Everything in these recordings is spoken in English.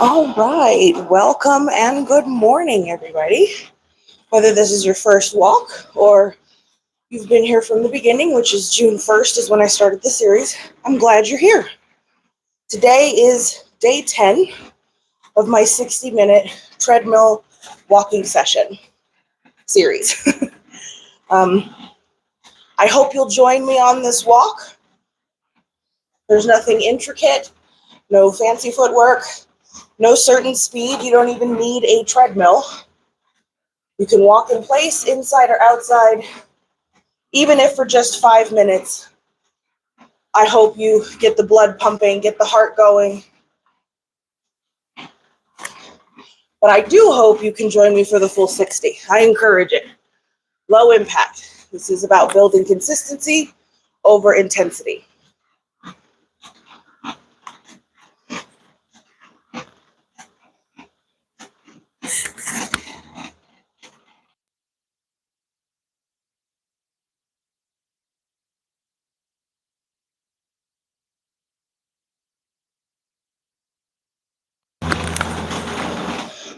All right, welcome and good morning, everybody. Whether this is your first walk or you've been here from the beginning, which is June 1st is when I started the series, I'm glad you're here. Today is day 10 of my 60-minute treadmill walking session series. I hope you'll join me on this walk. There's nothing intricate, no fancy footwork, no certain speed. You don't even need a treadmill. You can walk in place, inside or outside, even if for just 5 minutes. I hope you get the blood pumping, get the heart going. But I do hope you can join me for the full 60. I encourage it. Low impact. This is about building consistency over intensity.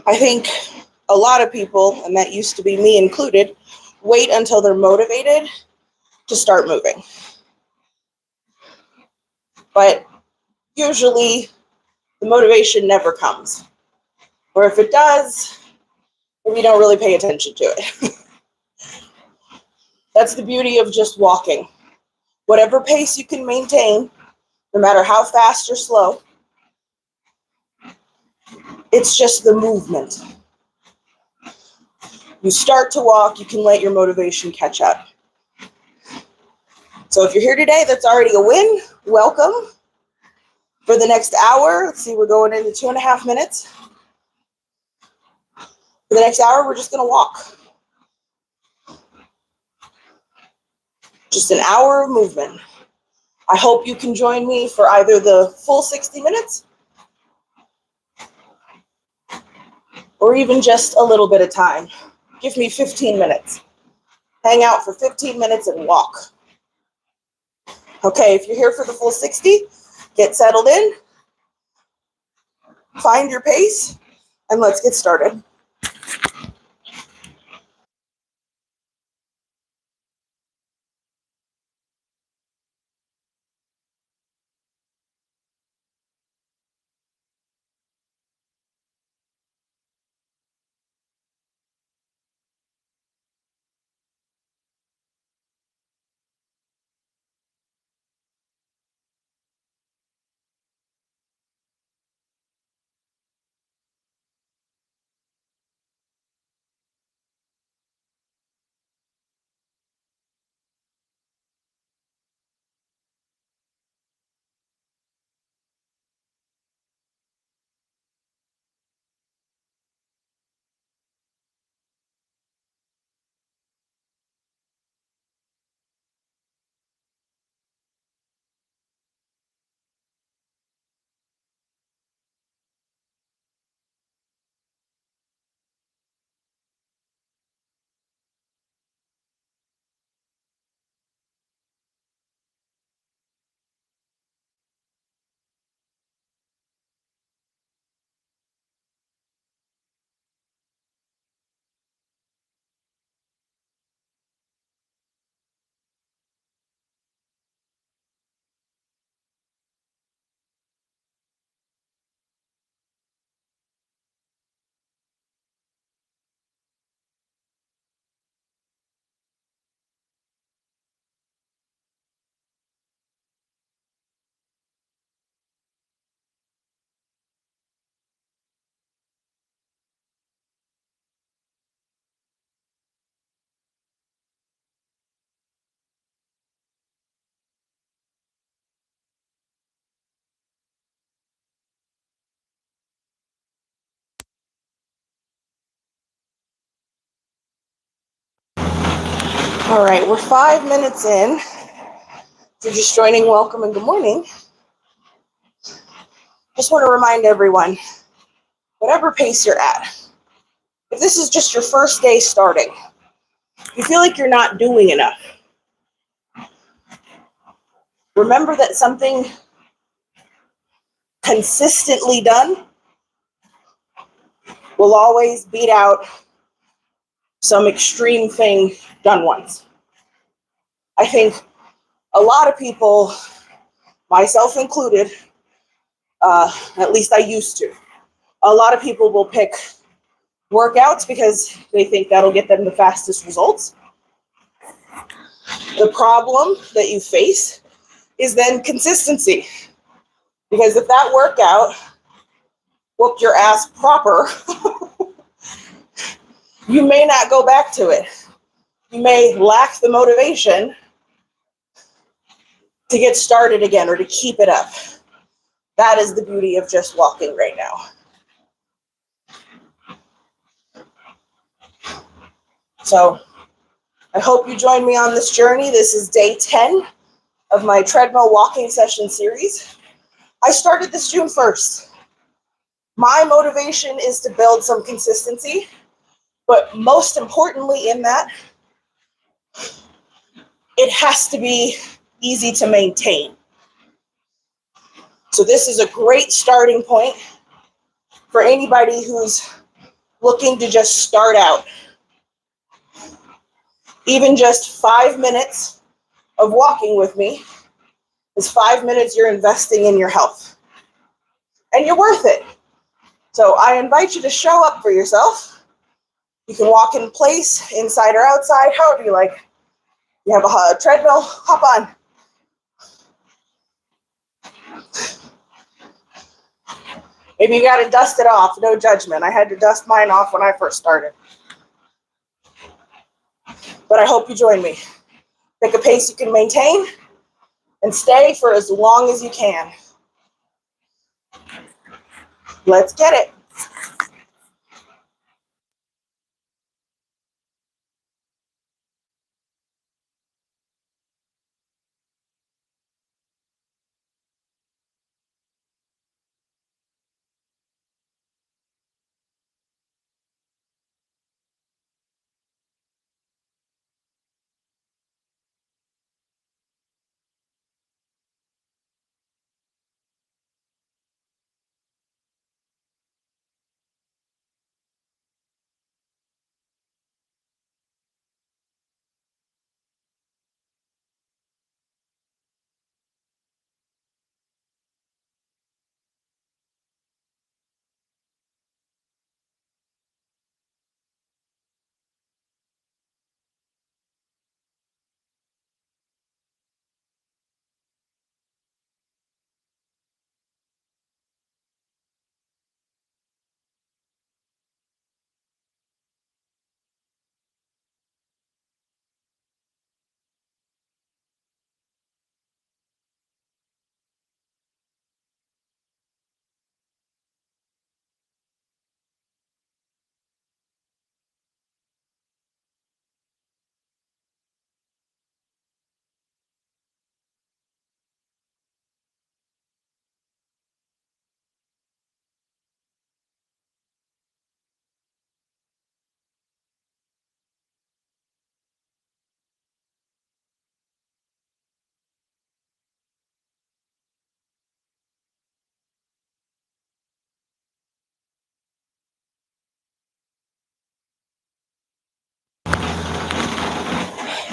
I think a lot of people, and that used to be me included, wait until they're motivated to start moving. But usually the motivation never comes. Or if it does, we don't really pay attention to it. That's the beauty of just walking. Whatever pace you can maintain, no matter how fast or slow, it's just the movement. You start to walk, you can let your motivation catch up. So if you're here today, that's already a win. Welcome. For the next hour, let's see, we're going into 2.5 minutes. For the next hour, we're just going to walk. Just an hour of movement. I hope you can join me for either the full 60 minutes or even just a little bit of time. Give me 15 minutes. Hang out for 15 minutes and walk. Okay, if you're here for the full 60, get settled in, find your pace, and let's get started. All right, we're 5 minutes in. If you're just joining, welcome and good morning. Just want to remind everyone, whatever pace you're at, if this is just your first day starting, you feel like you're not doing enough, remember that something consistently done will always beat out some extreme thing done once. I think a lot of people, myself included, at least I used to, a lot of people will pick workouts because they think that'll get them the fastest results. The problem that you face is then consistency. Because if that workout whooped your ass proper, you may not go back to it. You may lack the motivation to get started again or to keep it up. That is the beauty of just walking right now. So I hope you join me on this journey. This is day 10 of my treadmill walking session series. I started this June 1st. My motivation is to build some consistency, but most importantly in that, it has to be easy to maintain. So this is a great starting point for anybody who's looking to just start out. Even just 5 minutes of walking with me is 5 minutes you're investing in your health. And you're worth it. So I invite you to show up for yourself. You can walk in place, inside or outside, however you like. You have a treadmill, hop on. Maybe you got to dust it off, no judgment. I had to dust mine off when I first started. But I hope you join me. Pick a pace you can maintain and stay for as long as you can. Let's get it.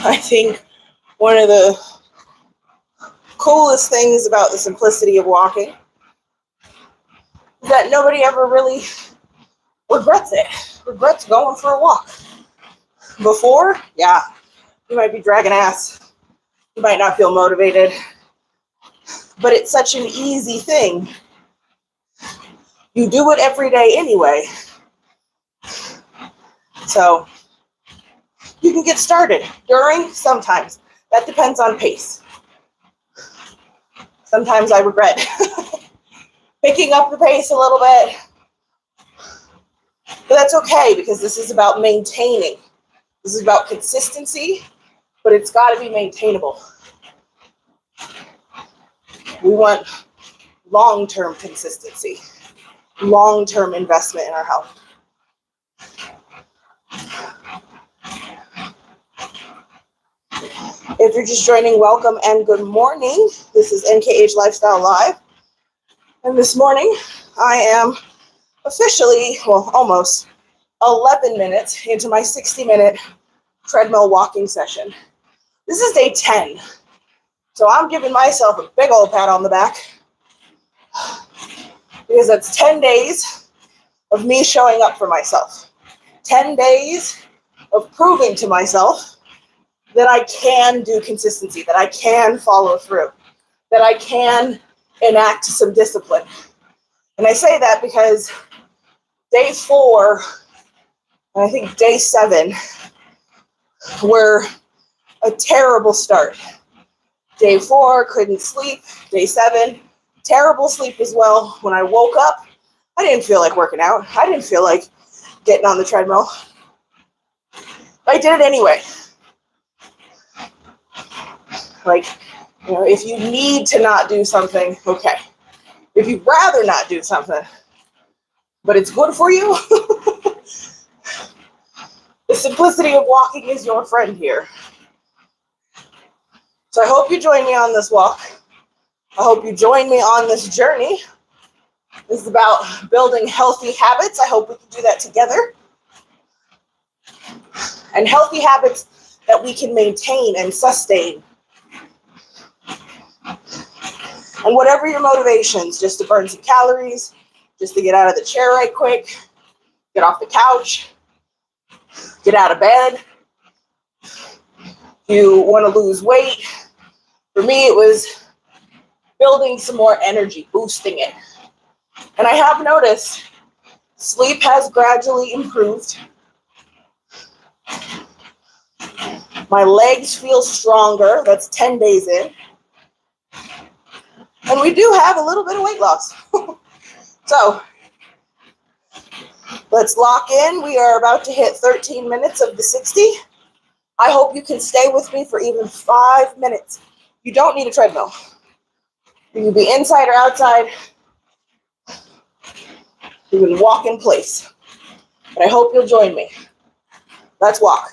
I think one of the coolest things about the simplicity of walking is that nobody ever really regrets it, regrets going for a walk. Before, yeah, you might be dragging ass. You might not feel motivated, but it's such an easy thing. You do it every day anyway. So you can get started during, sometimes. That depends on pace. Sometimes I regret picking up the pace a little bit. But that's okay because this is about maintaining. This is about consistency, but it's got to be maintainable. We want long-term consistency, long-term investment in our health. If you're just joining, welcome and good morning. This is NKH Lifestyle Live. And this morning, I am officially, well, almost 11 minutes into my 60-minute treadmill walking session. This is day 10, so I'm giving myself a big old pat on the back because that's 10 days of me showing up for myself. 10 days of proving to myself that I can do consistency, that I can follow through, that I can enact some discipline. And I say that because day 4, and I think day 7 were a terrible start. Day 4, couldn't sleep. Day 7, terrible sleep as well. When I woke up, I didn't feel like working out. I didn't feel like getting on the treadmill. I did it anyway. Like, if you need to not do something, okay. If you'd rather not do something, but it's good for you, the simplicity of walking is your friend here. So I hope you join me on this walk. I hope you join me on this journey. This is about building healthy habits. I hope we can do that together. And healthy habits that we can maintain and sustain. And whatever your motivations, just to burn some calories, just to get out of the chair right quick, get off the couch, get out of bed. You want to lose weight. For me, it was building some more energy, boosting it. And I have noticed sleep has gradually improved. My legs feel stronger. That's 10 days in. And we do have a little bit of weight loss. So let's lock in. We are about to hit 13 minutes of the 60. I hope you can stay with me for even 5 minutes. You don't need a treadmill. You can be inside or outside. You can walk in place. But I hope you'll join me. Let's walk.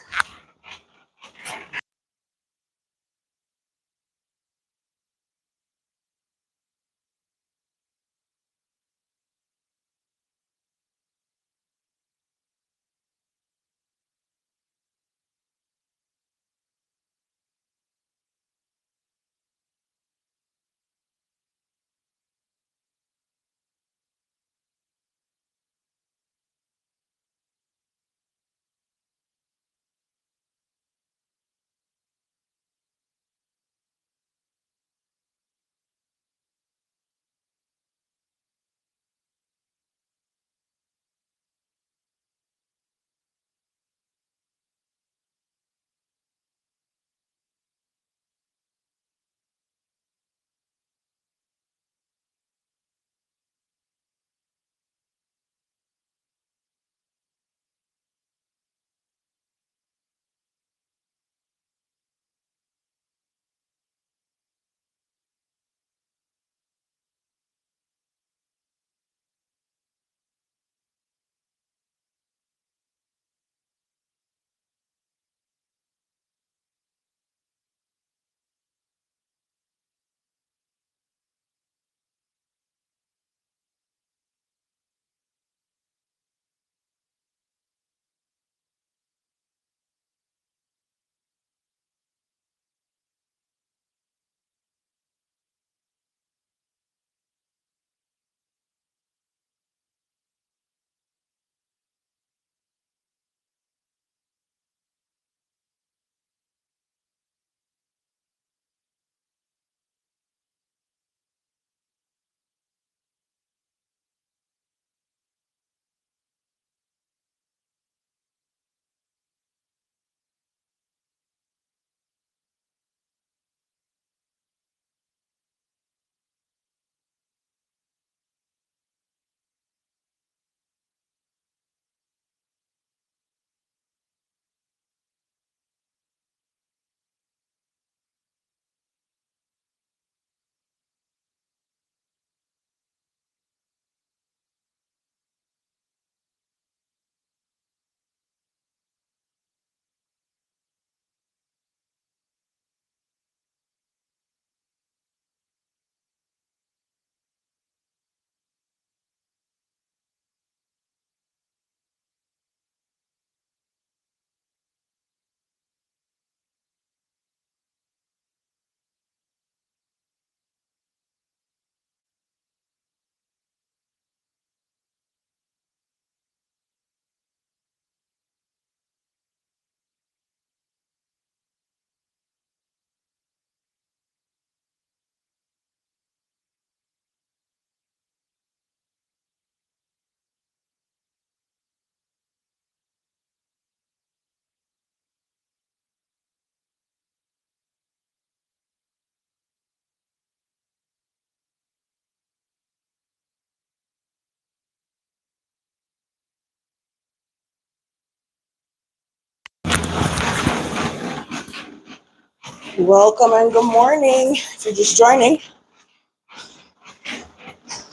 Welcome and good morning. If you're just joining,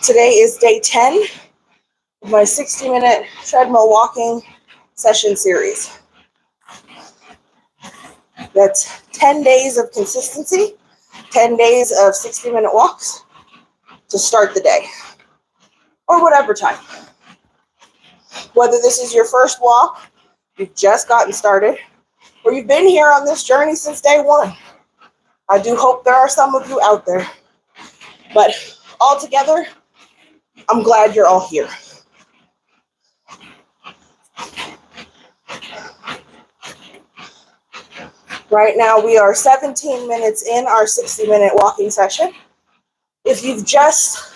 today is day 10 of my 60-minute treadmill walking session series. That's 10 days of consistency, 10 days of 60-minute walks to start the day, or whatever time. Whether this is your first walk, you've just gotten started, or you've been here on this journey since day one. I do hope there are some of you out there. But all together, I'm glad you're all here. Right now, we are 17 minutes in our 60-minute walking session. If you've just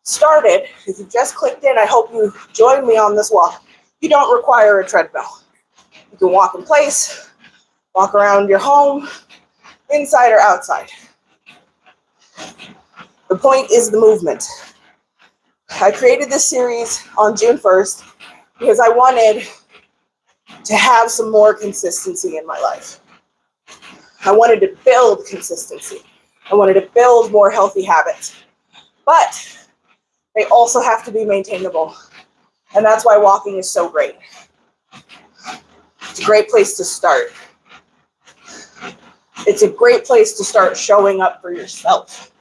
started, if you've just clicked in, I hope you join me on this walk. You don't require a treadmill. You can walk in place, walk around your home, inside or outside. The point is the movement. I created this series on June 1st because I wanted to have some more consistency in my life. I wanted to build consistency. I wanted to build more healthy habits. But they also have to be maintainable. And that's why walking is so great. It's a great place to start. It's a great place to start showing up for yourself.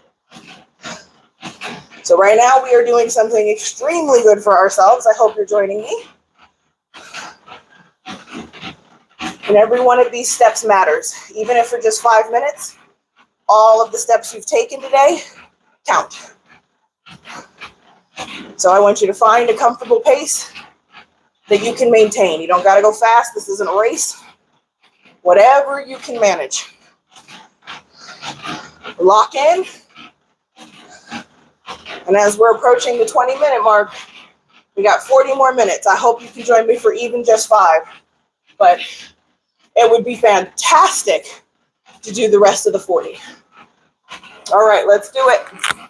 So right now we are doing something extremely good for ourselves. I hope you're joining me. And every one of these steps matters. Even if for just 5 minutes, all of the steps you've taken today count. So I want you to find a comfortable pace that you can maintain. You don't got to go fast. This isn't a race. Whatever you can manage. Lock in. And as we're approaching the 20-minute mark, we got 40 more minutes. I hope you can join me for even just 5. But it would be fantastic to do the rest of the 40. All right, let's do it.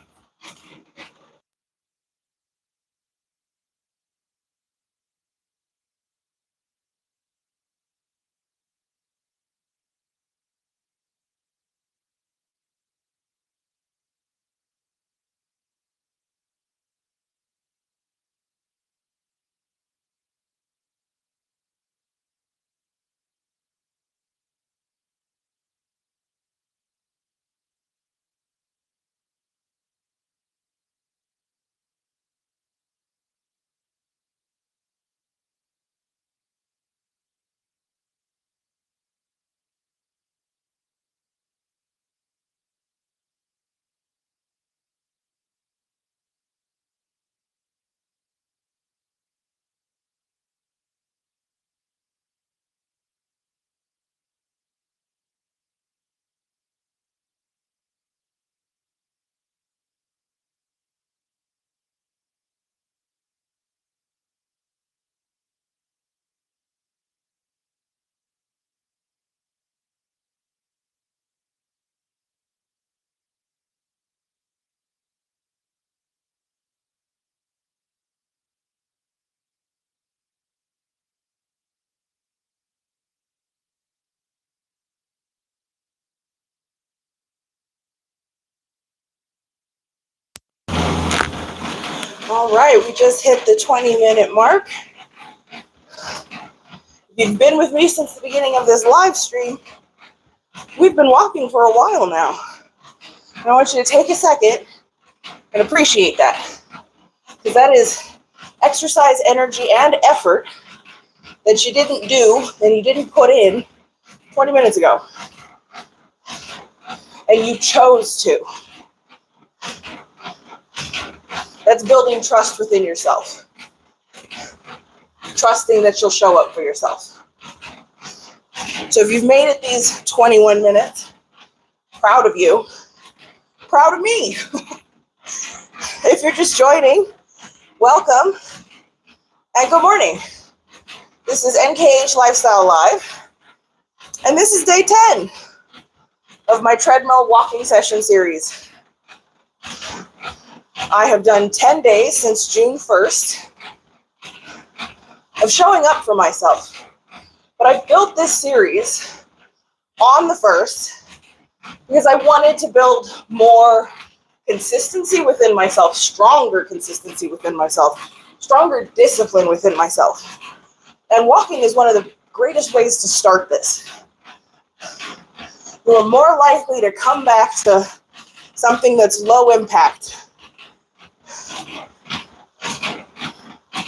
All right, we just hit the 20-minute mark. If you've been with me since the beginning of this live stream, we've been walking for a while now. And I want you to take a second and appreciate that. Because that is exercise, energy, and effort that you didn't do and you didn't put in 20 minutes ago. And you chose to. That's building trust within yourself. Trusting that you'll show up for yourself. So if you've made it these 21 minutes, proud of you. Proud of me. If you're just joining, welcome and good morning. This is NKH Lifestyle Live, and this is day 10 of my treadmill walking session series. I have done 10 days since June 1st of showing up for myself. But I built this series on the 1st because I wanted to build more consistency within myself, stronger consistency within myself, stronger discipline within myself. And walking is one of the greatest ways to start this. You are more likely to come back to something that's low impact.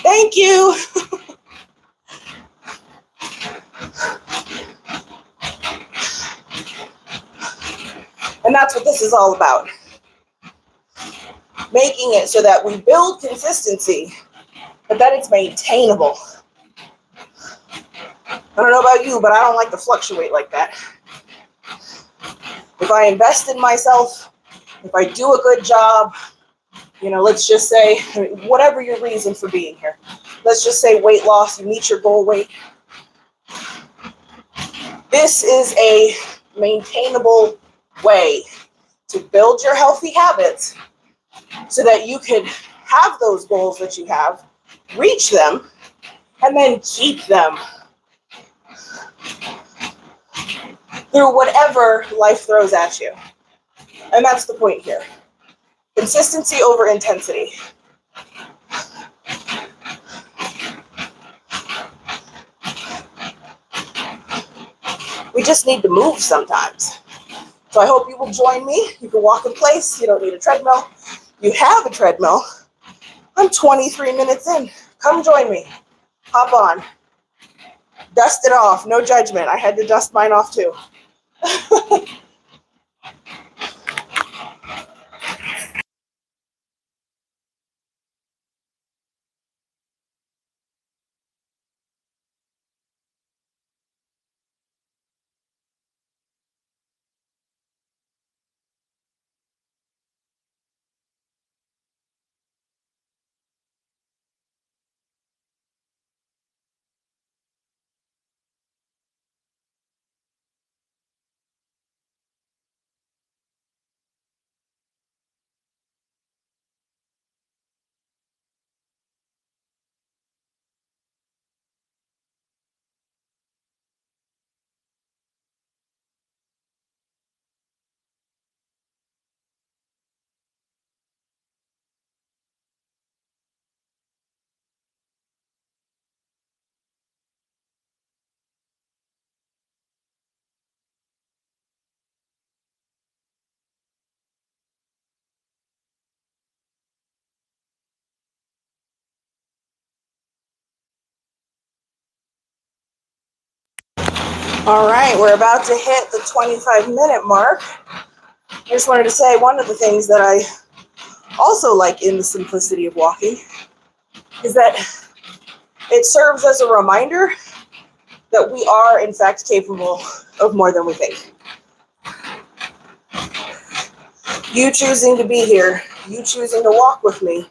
Thank you. And that's what this is all about. Making it so that we build consistency, but that it's maintainable. I don't know about you, but I don't like to fluctuate like that. If I invest in myself, if I do a good job, let's just say, whatever your reason for being here, let's just say weight loss, you meet your goal weight. This is a maintainable way to build your healthy habits so that you can have those goals that you have, reach them, and then keep them through whatever life throws at you. And that's the point here. Consistency over intensity. We just need to move sometimes. So I hope you will join me. You can walk in place. You don't need a treadmill. You have a treadmill. I'm 23 minutes in. Come join me. Hop on. Dust it off. No judgment. I had to dust mine off too. All right, we're about to hit the 25-minute mark. I just wanted to say one of the things that I also like in the simplicity of walking is that it serves as a reminder that we are, in fact, capable of more than we think. You choosing to be here, you choosing to walk with me,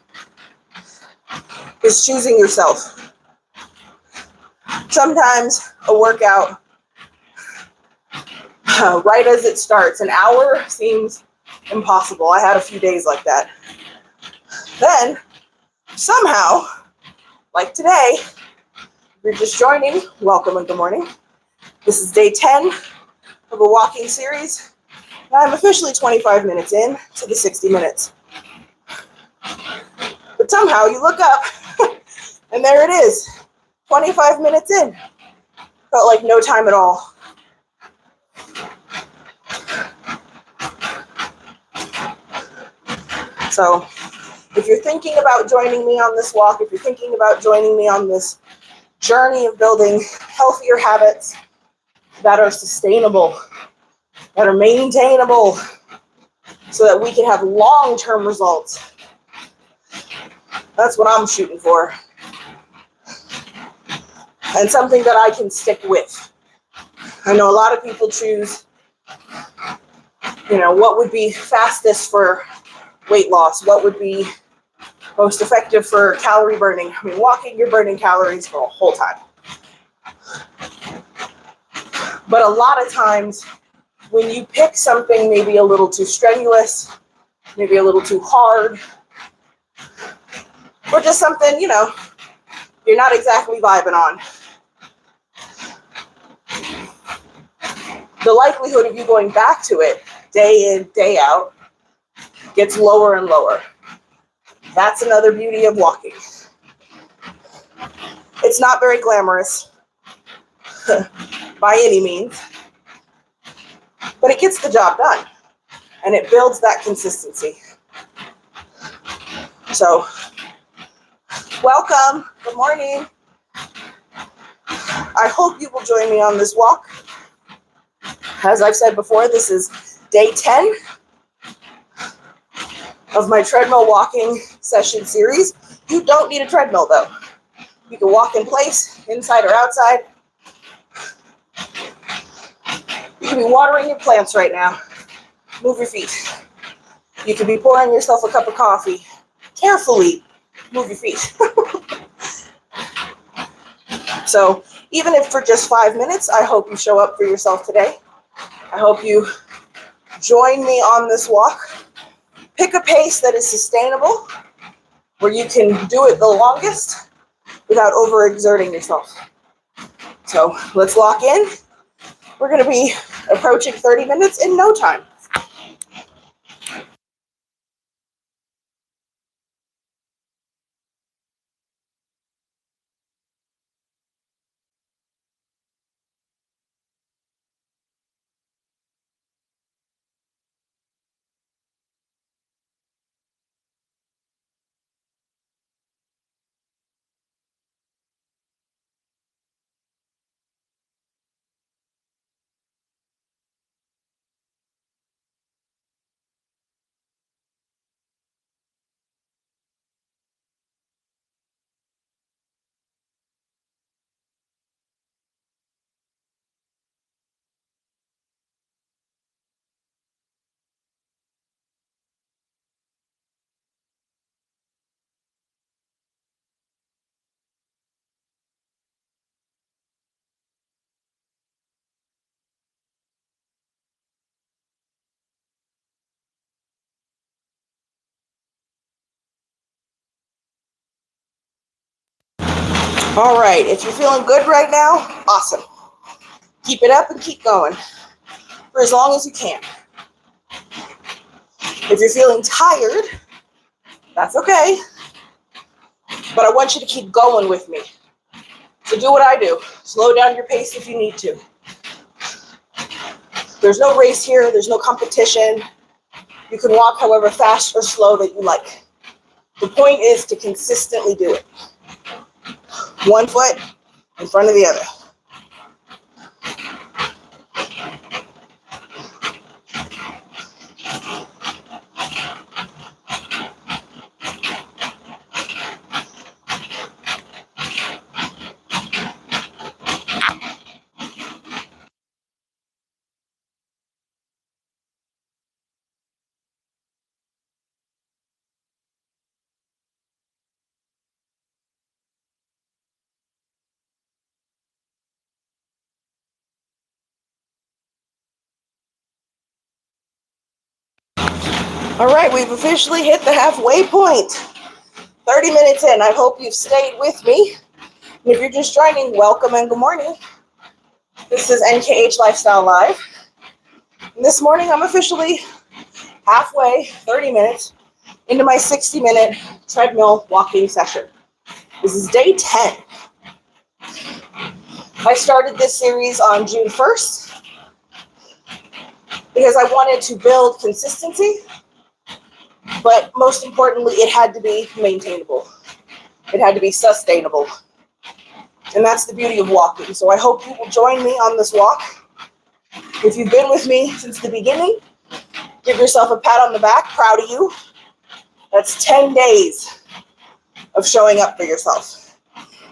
is choosing yourself. Sometimes a workout, right as it starts, an hour seems impossible. I had a few days like that. Then, somehow, like today, if you're just joining, welcome and good morning. This is day 10 of a walking series. And I'm officially 25 minutes in to the 60 minutes. But somehow you look up, and there it is, 25 minutes in. Felt like no time at all. So if you're thinking about joining me on this walk, if you're thinking about joining me on this journey of building healthier habits that are sustainable, that are maintainable, so that we can have long-term results, that's what I'm shooting for. And something that I can stick with. I know a lot of people choose, what would be fastest for weight loss, what would be most effective for calorie burning. I mean, walking, you're burning calories for a whole time. But a lot of times, when you pick something maybe a little too strenuous, maybe a little too hard, or just something, you're not exactly vibing on, the likelihood of you going back to it day in, day out, gets lower and lower. That's another beauty of walking. It's not very glamorous by any means, but it gets the job done and it builds that consistency. So, welcome. Good morning. I hope you will join me on this walk. As I've said before, this is day 10 of my treadmill walking session series. You don't need a treadmill though. You can walk in place, inside or outside. You can be watering your plants right now. Move your feet. You could be pouring yourself a cup of coffee. Carefully move your feet. So even if for just 5 minutes, I hope you show up for yourself today. I hope you join me on this walk. Pick a pace that is sustainable, where you can do it the longest without overexerting yourself. So let's lock in. We're going to be approaching 30 minutes in no time. All right, if you're feeling good right now, awesome. Keep it up and keep going for as long as you can. If you're feeling tired, that's okay, but I want you to keep going with me. So do what I do. Slow down your pace if you need to. There's no race here. There's no competition. You can walk however fast or slow that you like. The point is to consistently do it. One foot in front of the other. All right, we've officially hit the halfway point. 30 minutes in. I hope you've stayed with me. And if you're just joining, welcome and good morning. This is NKH Lifestyle Live. And this morning, I'm officially halfway, 30 minutes, into my 60-minute treadmill walking session. This is day 10. I started this series on June 1st because I wanted to build consistency, but most importantly, it had to be maintainable. It had to be sustainable. And that's the beauty of walking. So I hope you will join me on this walk. If you've been with me since the beginning, give yourself a pat on the back. Proud of you. That's 10 days of showing up for yourself.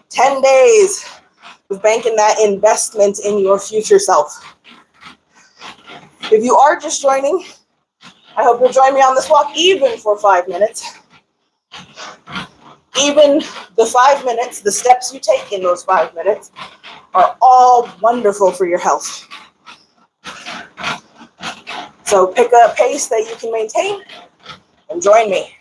10 days of banking that investment in your future self. If you are just joining, I hope you'll join me on this walk even for 5 minutes. Even the 5 minutes, the steps you take in those 5 minutes are all wonderful for your health. So pick a pace that you can maintain and join me.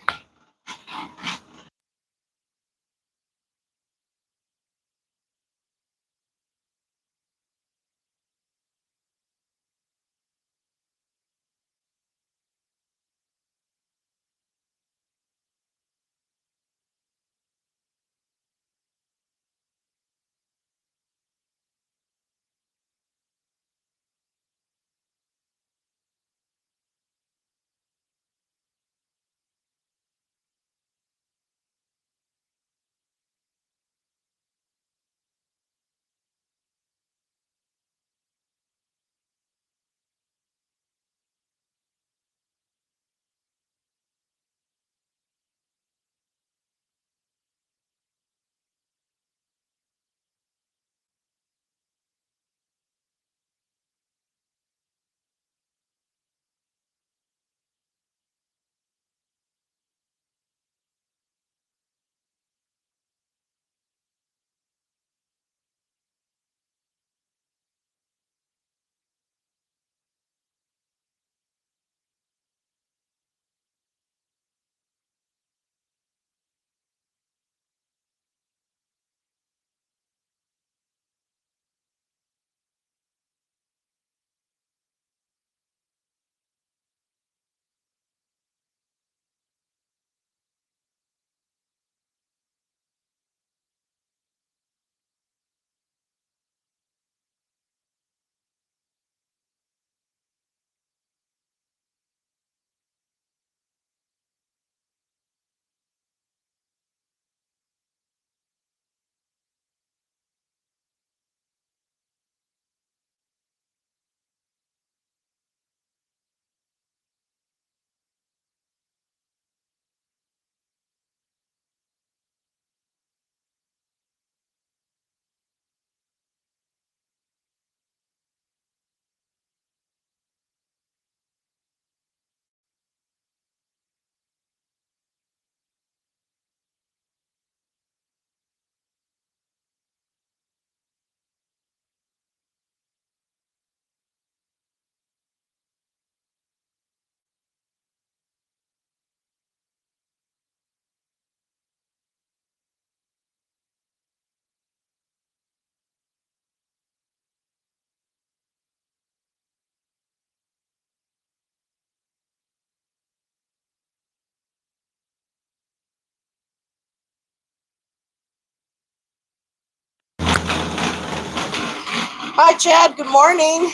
Hi, Chad. Good morning.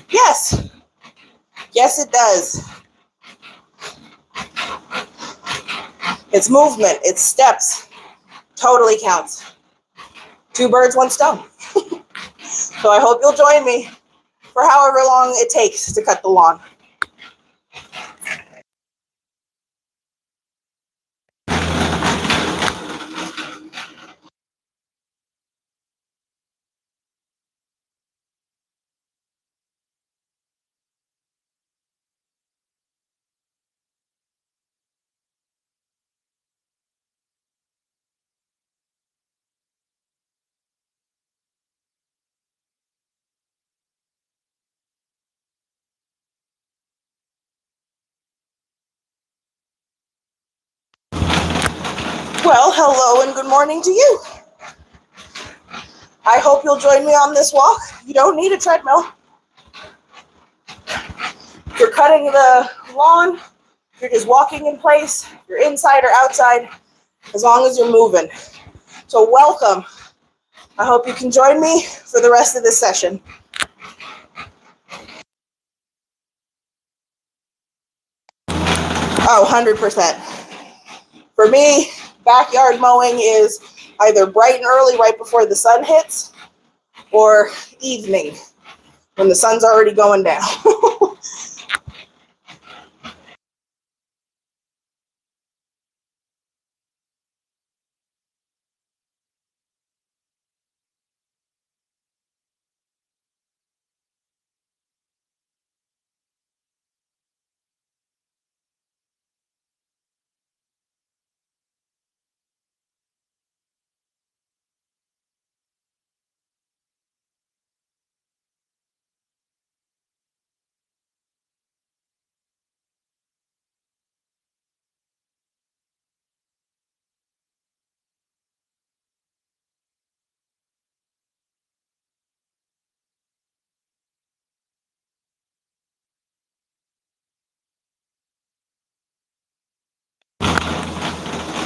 Yes. Yes, it does. It's movement. It's steps. Totally counts. 2 birds, 1 stone. So I hope you'll join me for however long it takes to cut the lawn. Well, hello and good morning to you. I hope you'll join me on this walk. You don't need a treadmill. You're cutting the lawn. You're just walking in place. You're inside or outside, as long as you're moving. So welcome. I hope you can join me for the rest of this session. Oh, 100%. For me, backyard mowing is either bright and early right before the sun hits or evening when the sun's already going down.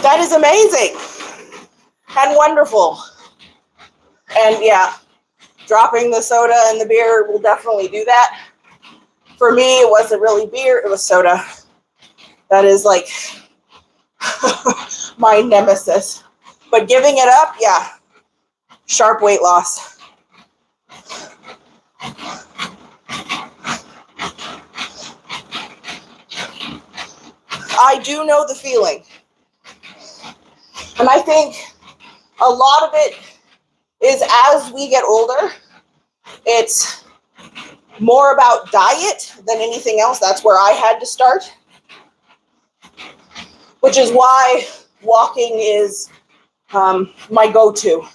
That is amazing and wonderful. And yeah, dropping the soda and the beer will definitely do that. For me, it wasn't really beer, it was soda. That is like my nemesis. But giving it up, yeah, sharp weight loss. I do know the feeling. And I think a lot of it is as we get older, it's more about diet than anything else. That's where I had to start, which is why walking is my go-to.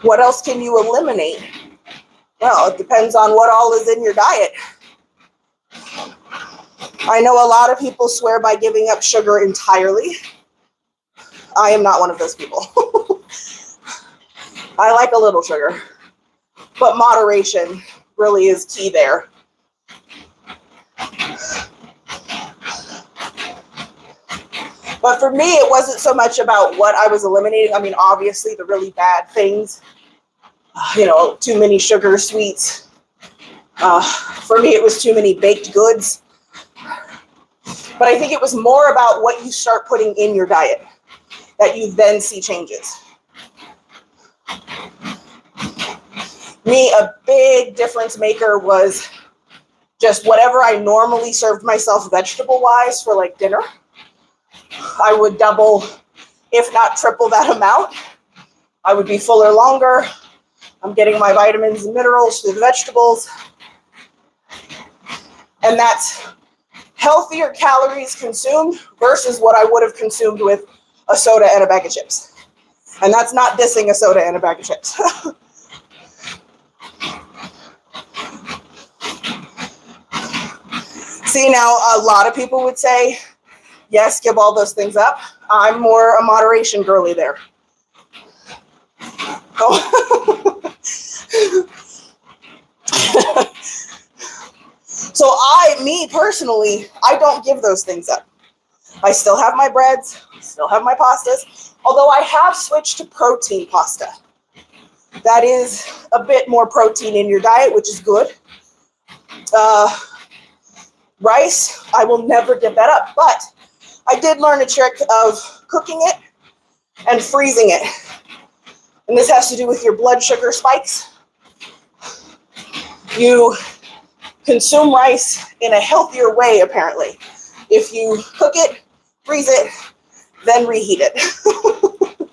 What else can you eliminate? Well, it depends on what all is in your diet. I know a lot of people swear by giving up sugar entirely. I am not one of those people. I like a little sugar, but moderation really is key there. But for me, it wasn't so much about what I was eliminating. I mean, obviously the really bad things, too many sugar, sweets. For me, it was too many baked goods. But I think it was more about what you start putting in your diet that you then see changes. Me, a big difference maker was just whatever I normally served myself vegetable-wise for like dinner, I would double, if not triple that amount. I would be fuller longer. I'm getting my vitamins and minerals through the vegetables. And that's healthier calories consumed versus what I would have consumed with a soda and a bag of chips. And that's not dissing a soda and a bag of chips. See, now a lot of people would say, yes, give all those things up. I'm more a moderation girly there. Oh. So me personally, I don't give those things up. I still have my breads, still have my pastas, Although I have switched to protein pasta. That is a bit more protein in your diet, which is good. Rice, I will never give that up, but I did learn a trick of cooking it and freezing it. And this has to do with your blood sugar spikes. You consume rice in a healthier way, apparently. If you cook it, freeze it, then reheat it.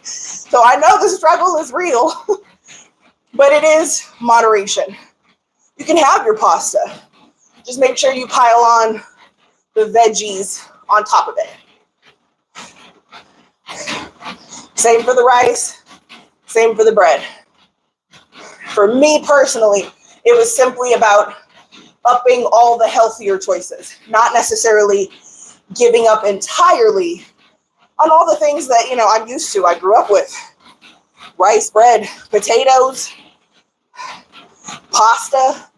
So I know the struggle is real, but it is moderation. You can have your pasta. Just make sure you pile on the veggies on top of it. Same for the rice, same for the bread. For me personally, it was simply about upping all the healthier choices, not necessarily giving up entirely on all the things that, I'm used to, I grew up with. Rice, bread, potatoes, pasta.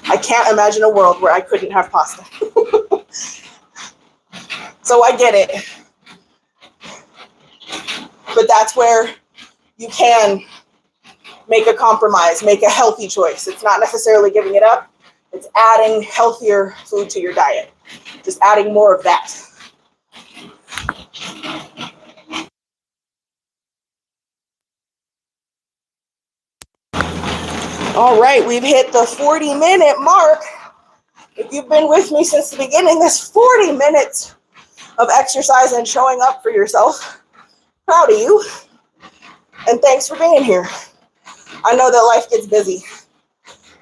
I can't imagine a world where I couldn't have pasta. So I get it. But that's where you can make a compromise, make a healthy choice. It's not necessarily giving it up. It's adding healthier food to your diet. Just adding more of that. All right, we've hit the 40-minute mark. If you've been with me since the beginning, that's 40 minutes of exercise and showing up for yourself. Proud of you. And thanks for being here. I know that life gets busy.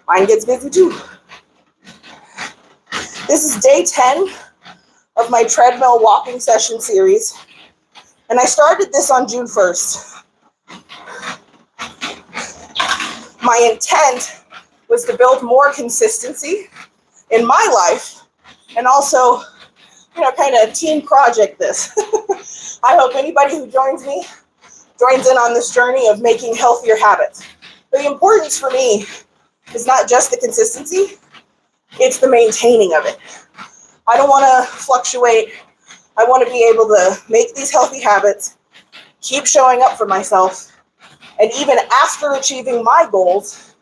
Mine gets busy too. This is day 10 of my treadmill walking session series. And I started this on June 1st. My intent was to build more consistency in my life and also, kind of team project this. I hope anybody who joins me joins in on this journey of making healthier habits. But the importance for me is not just the consistency, it's the maintaining of it. I don't want to fluctuate. I want to be able to make these healthy habits, keep showing up for myself, and even after achieving my goals,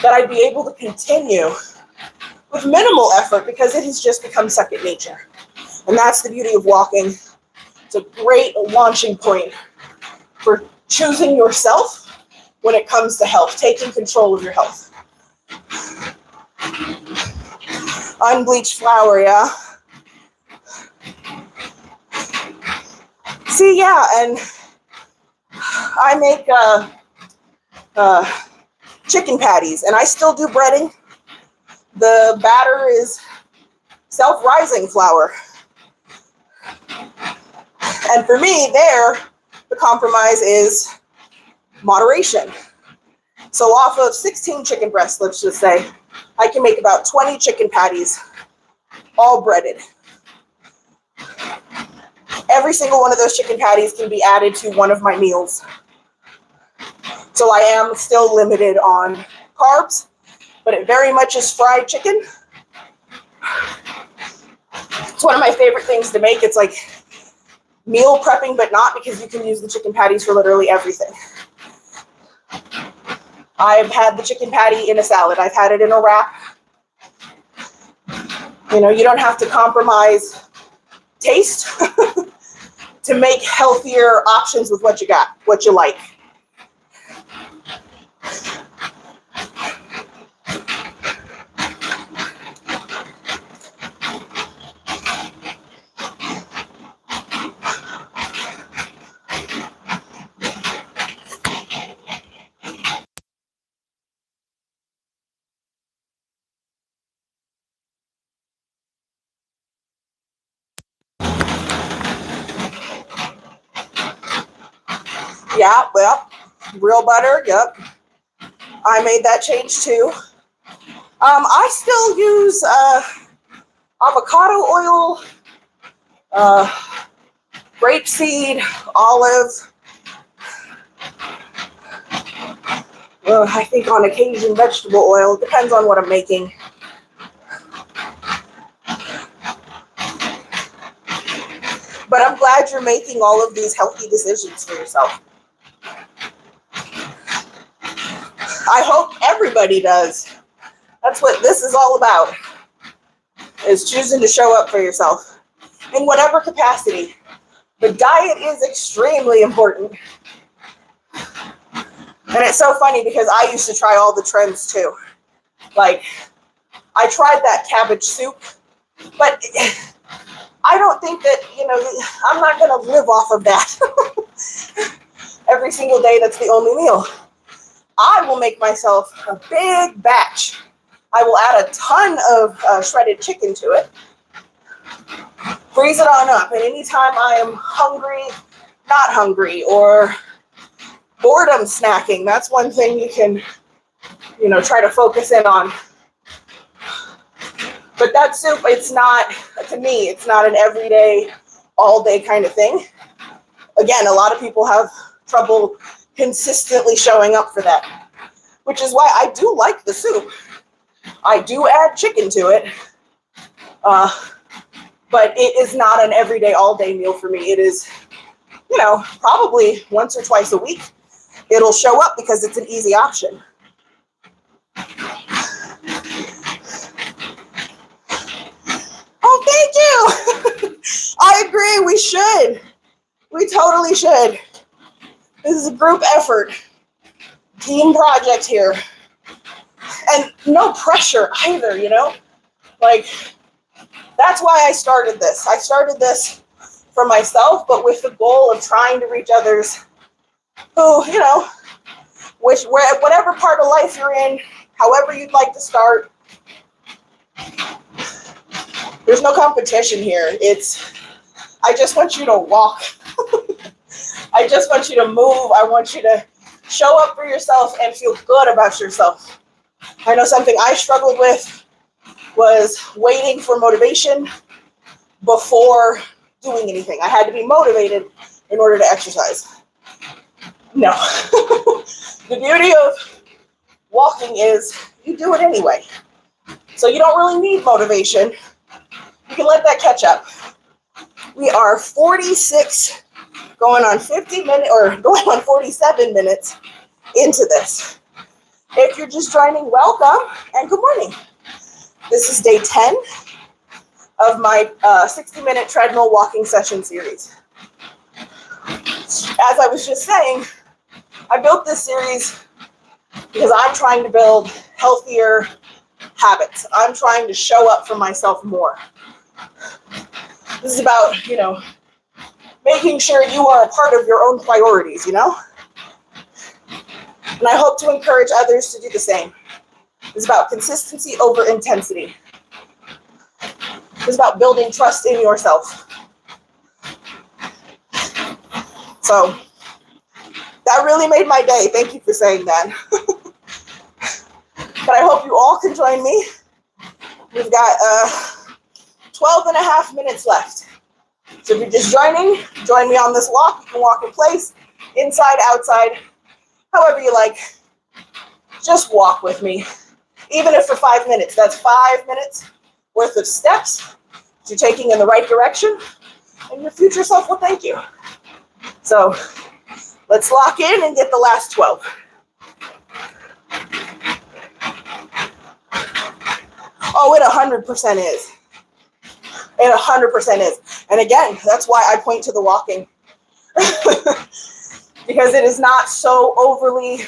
that I'd be able to continue with minimal effort because it has just become second nature. And that's the beauty of walking. It's a great launching point for choosing yourself when it comes to health, taking control of your health. Unbleached flour, yeah? See, yeah, and I make chicken patties, and I still do breading. The batter is self-rising flour. And for me, the compromise is moderation. So off of 16 chicken breasts, let's just say, I can make about 20 chicken patties, all breaded. Every single one of those chicken patties can be added to one of my meals. So I am still limited on carbs, but it very much is fried chicken. It's one of my favorite things to make. It's like meal prepping, but not, because you can use the chicken patties for literally everything. I've had the chicken patty in a salad. I've had it in a wrap. You don't have to compromise taste to make healthier options with what you got, what you like. Yeah, well, real butter, yep. I made that change too. I still use avocado oil, grapeseed, olive. I think on occasion vegetable oil. Depends on what I'm making. But glad you're making all of these healthy decisions for yourself. I hope everybody does. That's what this is all about, is choosing to show up for yourself in whatever capacity. The diet is extremely important. And it's so funny because I used to try all the trends too. Like, I tried that cabbage soup, but I don't think that, I'm not going to live off of that every single day. That's the only meal. I will make myself a big batch. I will add a ton of shredded chicken to it, freeze it on up, and anytime I am hungry, not hungry, or boredom snacking, that's one thing you can, try to focus in on. But that soup, it's not, to me, it's not an everyday, all day kind of thing. Again, a lot of people have trouble consistently showing up for that, which is why I do like the soup. I do add chicken to it, but it is not an everyday, all day meal for me. It is, probably once or twice a week. It'll show up because it's an easy option. Oh, thank you. I agree. We should. We totally should. This is a group effort. Team project here. And no pressure either, Like, that's why I started this. I started this for myself, but with the goal of trying to reach others who, whatever part of life you're in, however you'd like to start. There's no competition here. I just want you to walk. I just want you to move. I want you to show up for yourself and feel good about yourself. I know something I struggled with was waiting for motivation before doing anything. I had to be motivated in order to exercise. No. The beauty of walking is you do it anyway. So you don't really need motivation. You can let that catch up. We are 46, going on 50 minutes, or going on 47 minutes into this. If you're just joining, welcome and good morning. This is day 10 of my 60-minute treadmill walking session series. As I was just saying, I built this series because I'm trying to build healthier habits. I'm trying to show up for myself more. This is about, making sure you are a part of your own priorities, And I hope to encourage others to do the same. It's about consistency over intensity. It's about building trust in yourself. So that really made my day. Thank you for saying that. But I hope you all can join me. We've got 12 and a half minutes left. So if you're just join me on this walk. You can walk in place, inside, outside, however you like. Just walk with me. Even if for 5 minutes, that's 5 minutes worth of steps that you're taking in the right direction, and your future self will thank you. So let's lock in and get the last 12. Oh, it 100% is. It 100% is. And again, that's why I point to the walking. Because it is not so overly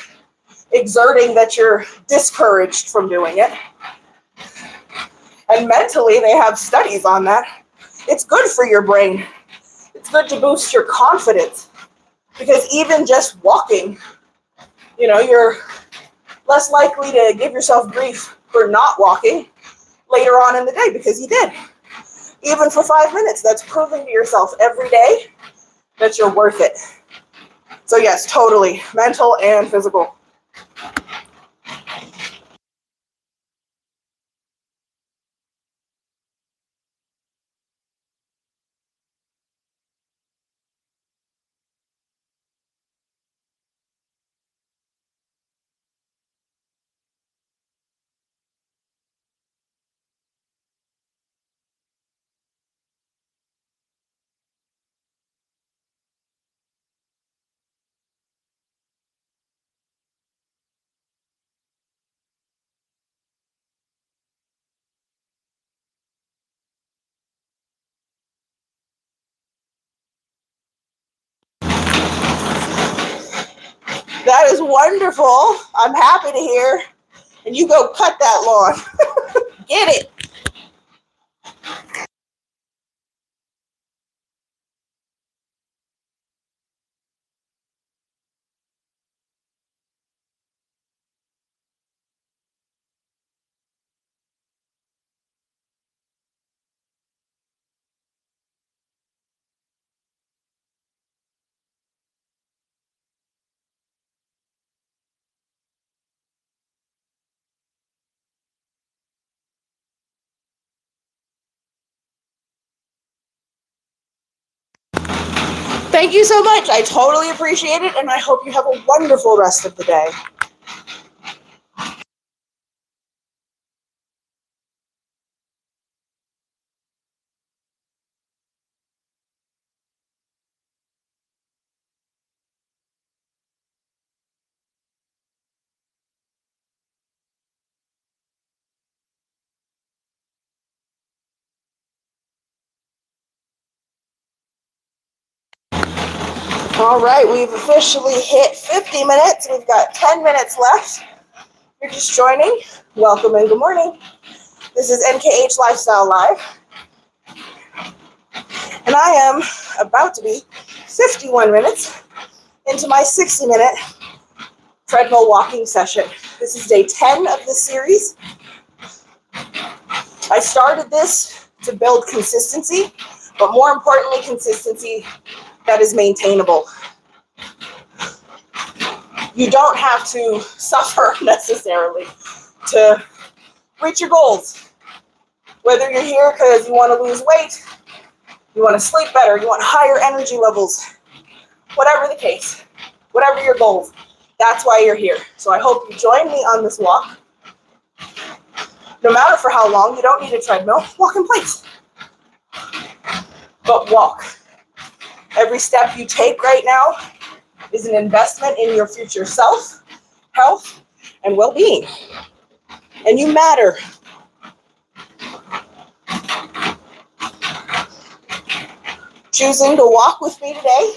exerting that you're discouraged from doing it. And mentally, they have studies on that. It's good for your brain. It's good to boost your confidence. Because even just walking, you're less likely to give yourself grief for not walking later on in the day because you did. Even for 5 minutes, that's proving to yourself every day that you're worth it. So yes, totally, mental and physical. That is wonderful. I'm happy to hear. And you go cut that lawn. Get it. Thank you so much. I totally appreciate it, and I hope you have a wonderful rest of the day. All right, we've officially hit 50 minutes. We've got 10 minutes left. If you're just joining, welcome and good morning. This is NKH Lifestyle Live, and I am about to be 51 minutes into my 60-minute treadmill walking session. This is day 10 of this series. I started this to build consistency, but more importantly, consistency that is maintainable. You don't have to suffer necessarily to reach your goals. Whether you're here because you want to lose weight, you want to sleep better, you want higher energy levels, whatever the case, whatever your goals, that's why you're here. So I hope you join me on this walk. No matter for how long, you don't need a treadmill, walk in place. But walk. Every step you take right now is an investment in your future self, health, and well-being. And you matter. Choosing to walk with me today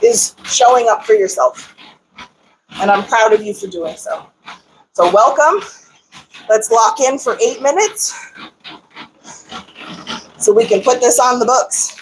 is showing up for yourself. And I'm proud of you for doing so. So welcome. Let's lock in for 8 minutes so we can put this on the books.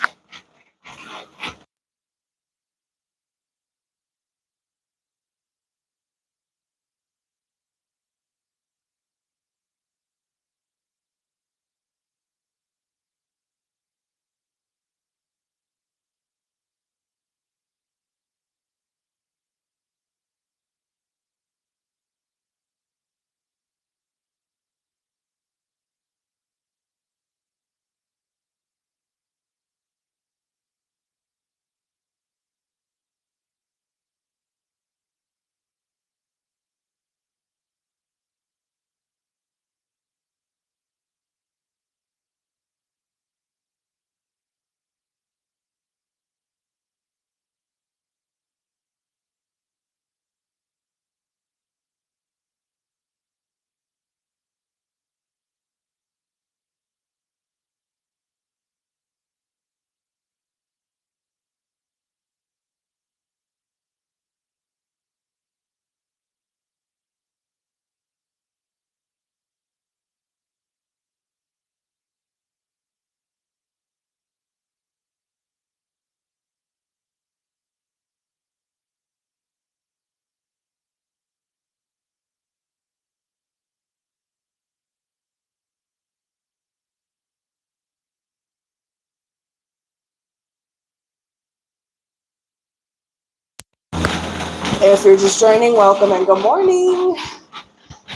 If you're just joining, welcome and good morning.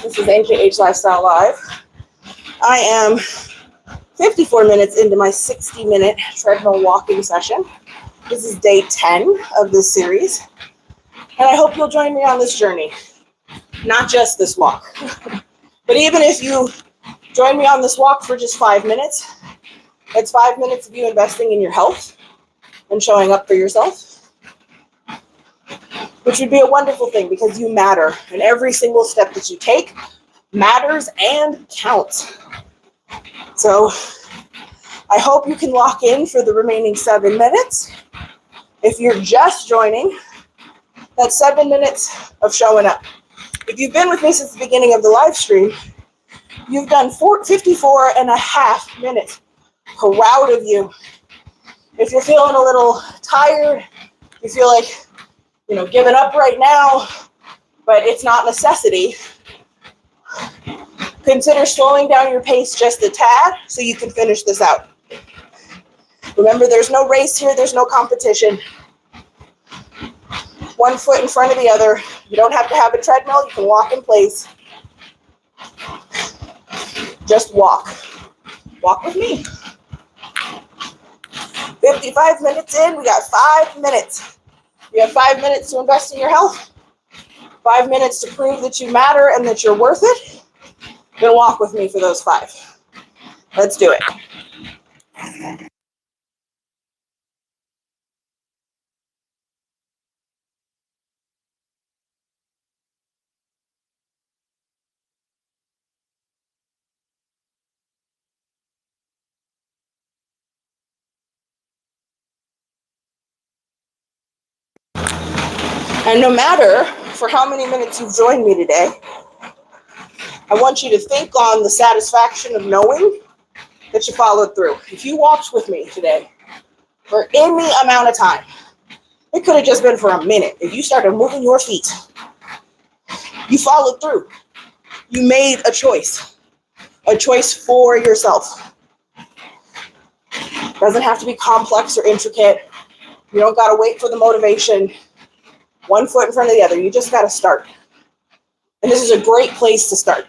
This is NKH Lifestyle Live. I am 54 minutes into my 60-minute treadmill walking session. This is day 10 of this series. And I hope you'll join me on this journey. Not just this walk. But even if you join me on this walk for just 5 minutes, it's 5 minutes of you investing in your health and showing up for yourself, which would be a wonderful thing because you matter. And every single step that you take matters and counts. So I hope you can lock in for the remaining 7 minutes. If you're just joining, That's 7 minutes of showing up. If you've been with me since the beginning of the live stream, you've done 54 and a half minutes. Proud of you. If you're feeling a little tired, you feel like, giving up right now, but it's not necessity, consider slowing down your pace just a tad so you can finish this out. Remember, there's no race here, there's no competition. One foot in front of the other. You don't have to have a treadmill, you can walk in place. Just walk. Walk with me. 55 minutes in, we got 5 minutes. You have 5 minutes to invest in your health, 5 minutes to prove that you matter and that you're worth it. Then walk with me for those 5. Let's do it. And no matter for how many minutes you've joined me today, I want you to think on the satisfaction of knowing that you followed through. If you walked with me today for any amount of time, it could have just been for a minute. If you started moving your feet, you followed through. You made a choice for yourself. It doesn't have to be complex or intricate. You don't got to wait for the motivation. One foot in front of the other. You just got to start. And this is a great place to start.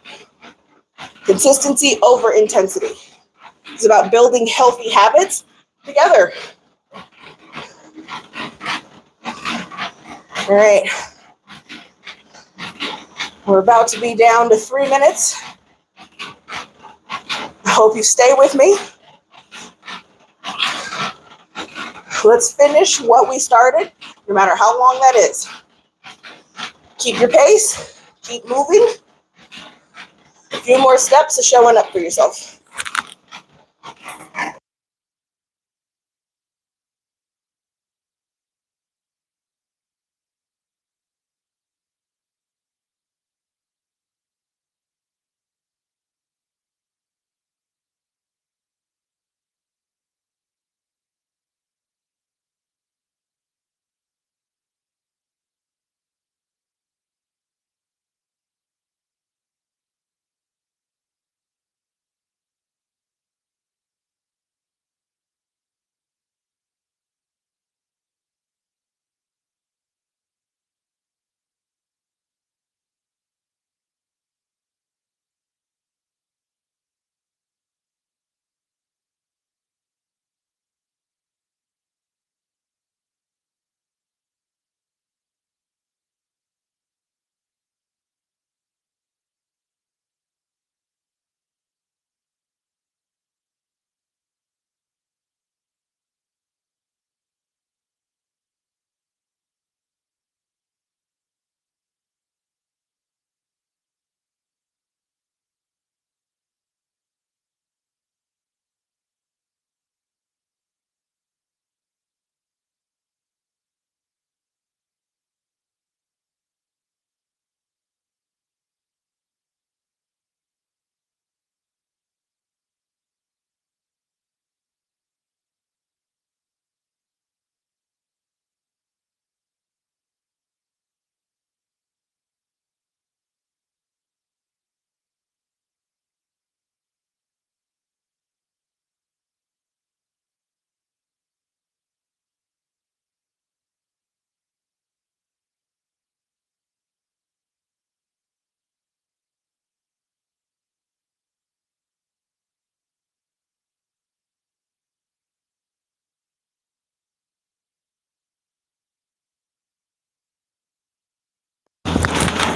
Consistency over intensity. It's about building healthy habits together. All right. We're about to be down to 3 minutes. I hope you stay with me. Let's finish what we started, no matter how long that is. Keep your pace. Keep moving. A few more steps of showing up for yourself.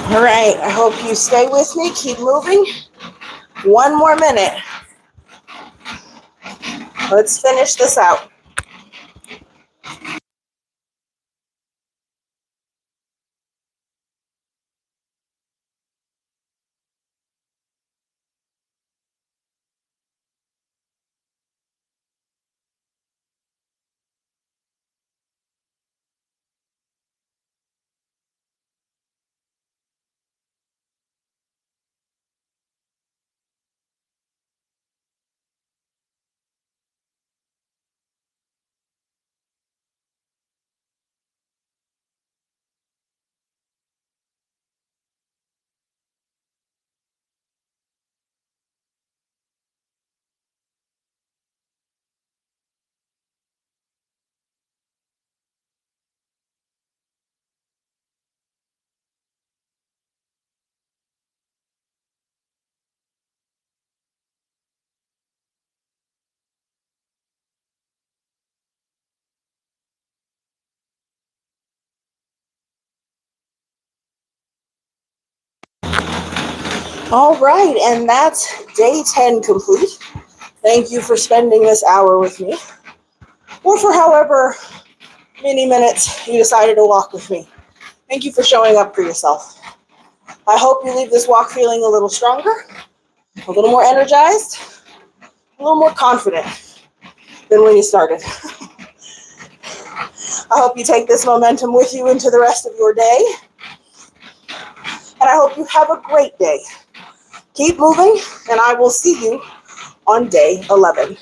All right, I hope you stay with me. Keep moving. 1 more minute. Let's finish this out. All right, and that's day 10 complete. Thank you for spending this hour with me, or for however many minutes you decided to walk with me. Thank you for showing up for yourself. I hope you leave this walk feeling a little stronger, a little more energized, a little more confident than when you started. I hope you take this momentum with you into the rest of your day, and I hope you have a great day. Keep moving, and I will see you on day 11.